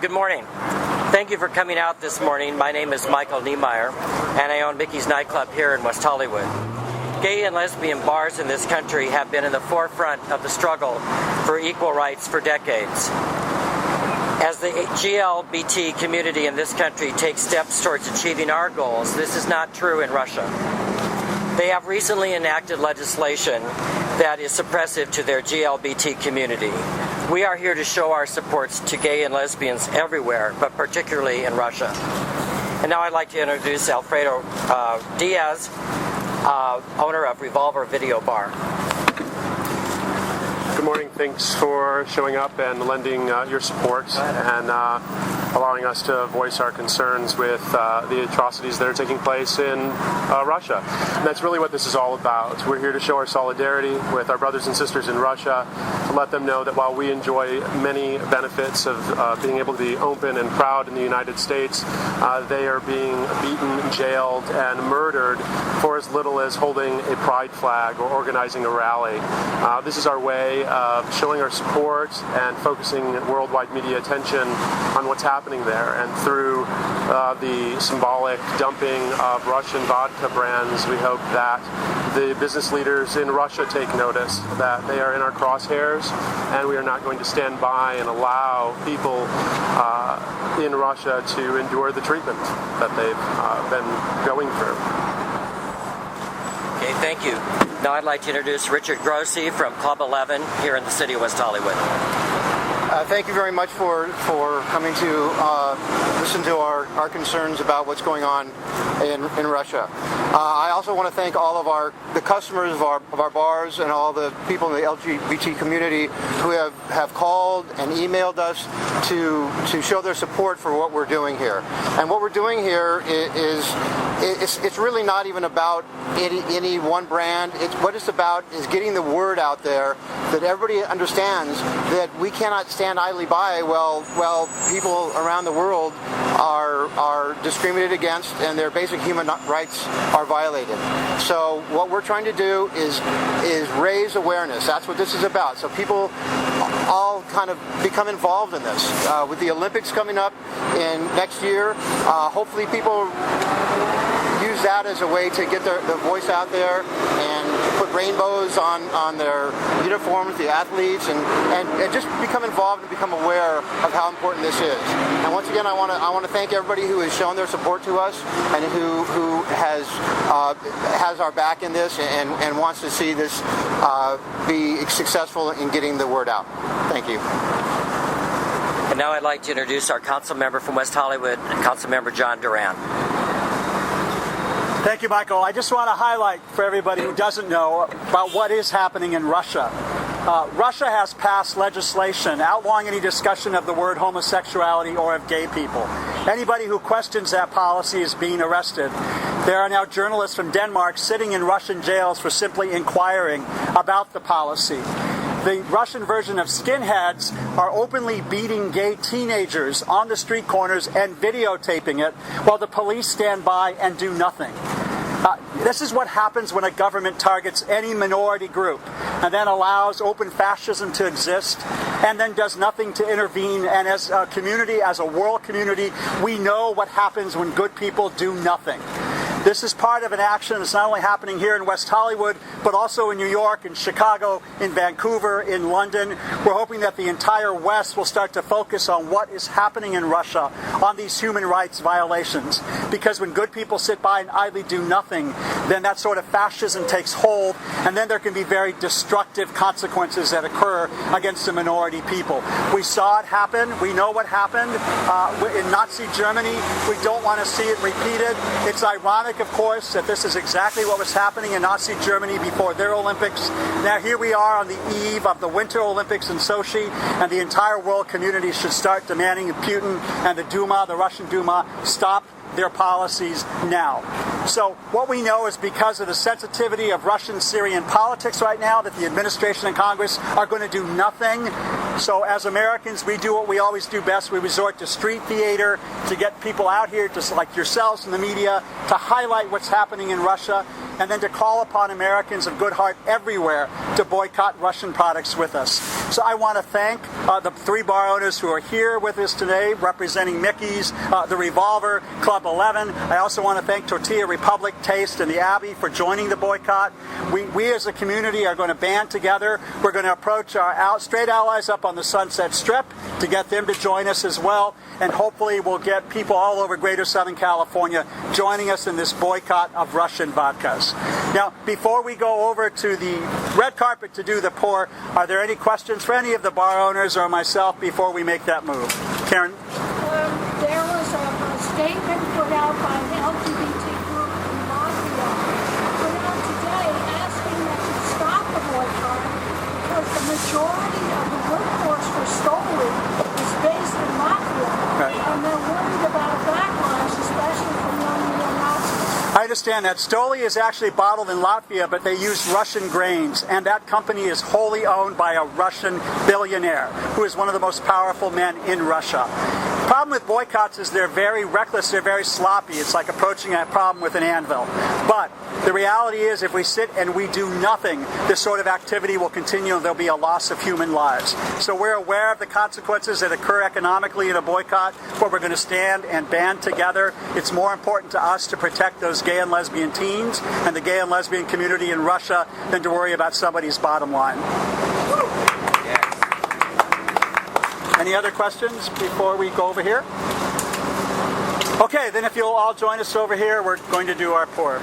Good morning. Thank you for coming out this morning. My name is Michael Niemeyer, and I own Mickey's Nightclub here in West Hollywood. Gay and lesbian bars in this country have been in the forefront of the struggle for equal rights for decades. As the GLBT community in this country takes steps towards achieving our goals, this is not true in Russia. They have recently enacted legislation that is suppressive to their GLBT community. We are here to show our support to gay and lesbians everywhere, but particularly in Russia. And now I'd like to introduce Alfredo Diaz, owner of Revolver Video Bar. Good morning. Thanks for showing up and lending your support and allowing us to voice our concerns with the atrocities that are taking place in Russia. And that's really what this is all about. We're here to show our solidarity with our brothers and sisters in Russia, to let them know that while we enjoy many benefits of being able to be open and proud in the United States, they are being beaten, jailed, and murdered for as little as holding a pride flag or organizing a rally. This is our way of showing our support and focusing worldwide media attention on what's happening there. And through the symbolic dumping of Russian vodka brands, we hope that the business leaders in Russia take notice that they are in our crosshairs, and we are not going to stand by and allow people in Russia to endure the treatment that they've been going through. Okay, thank you. Now I'd like to introduce Richard Grossi from Club 11 here in the city of West Hollywood. Thank you very much for coming to listen to our concerns about what's going on in Russia. I also want to thank all of the customers of our bars and all the people in the LGBT community who have called and emailed us to show their support for what we're doing here. And what we're doing here is it's really not even about any one brand. What it's about is getting the word out there that everybody understands that we cannot stand idly by while people around the world are discriminated against and their basic human rights are violated. So what we're trying to do is raise awareness. That's what this is about. So people all kind of become involved in this. With the Olympics coming up in next year, hopefully people use that as a way to get their voice out there and put rainbows on their uniforms, the athletes, and just become involved and become aware of how important this is. And once again, I want to thank everybody who has shown their support to us and who has our back in this and wants to see this be successful in getting the word out. Thank you. And now I'd like to introduce our council member from West Hollywood, Council Member John Duran. Thank you, Michael. I just want to highlight for everybody who doesn't know about what is happening in Russia. Russia has passed legislation outlawing any discussion of the word homosexuality or of gay people. Anybody who questions that policy is being arrested. There are now journalists from Denmark sitting in Russian jails for simply inquiring about the policy. The Russian version of skinheads are openly beating gay teenagers on the street corners and videotaping it while the police stand by and do nothing. This is what happens when a government targets any minority group and then allows open fascism to exist and then does nothing to intervene. And as a community, as a world community, we know what happens when good people do nothing. This is part of an action that's not only happening here in West Hollywood, but also in New York, in Chicago, in Vancouver, in London. We're hoping that the entire West will start to focus on what is happening in Russia, on these human rights violations. Because when good people sit by and idly do nothing, then that sort of fascism takes hold, and then there can be very destructive consequences that occur against the minority people. We saw it happen. We know what happened in Nazi Germany. We don't want to see it repeated. It's ironic, of course, that this is exactly what was happening in Nazi Germany before their Olympics. Now here we are on the eve of the Winter Olympics in Sochi, and the entire world community should start demanding that Putin and the Duma, the Russian Duma, stop their policies now. So what we know is because of the sensitivity of Russian-Syrian politics right now, that the administration and Congress are going to do nothing. So as Americans, we do what we always do best. We resort to street theater to get people out here, just like yourselves in the media, to highlight what's happening in Russia, and then to call upon Americans of good heart everywhere to to boycott Russian products with us. So I want to thank the 3 bar owners who are here with us today, representing Mickey's, the Revolver, Club 11. I also want to thank Tortilla Republic, Taste, and the Abbey for joining the boycott. We as a community are going to band together. We're going to approach our straight allies up on the Sunset Strip to get them to join us as well, and hopefully we'll get people all over Greater Southern California joining us in this boycott of Russian vodkas. Now, before we go over to the red carpet to do the pour, are there any questions for any of the bar owners or myself before we make that move? Karen? There was a statement put out by an LGBT group in Latvia, put out today asking that you stop the boycott because the majority of the workforce for Stoli is based in Latvia, and they're worried about a backlash, especially from young neo-Nazis. I understand that. Stoli is actually bottled in Latvia, but they use Russian grains, and that company is wholly owned by a Russian billionaire who is one of the most powerful men in Russia. The problem with boycotts is they're very reckless, they're very sloppy. It's like approaching that problem with an anvil. But the reality is if we sit and we do nothing, this sort of activity will continue and there'll be a loss of human lives. So we're aware of the consequences that occur economically in a boycott, but we're going to stand and band together. It's more important to us to protect those gay and lesbian teens and the gay and lesbian community in Russia than to worry about somebody's bottom line. Any other questions before we go over here? Okay, then if you'll all join us over here, we're going to do our pour.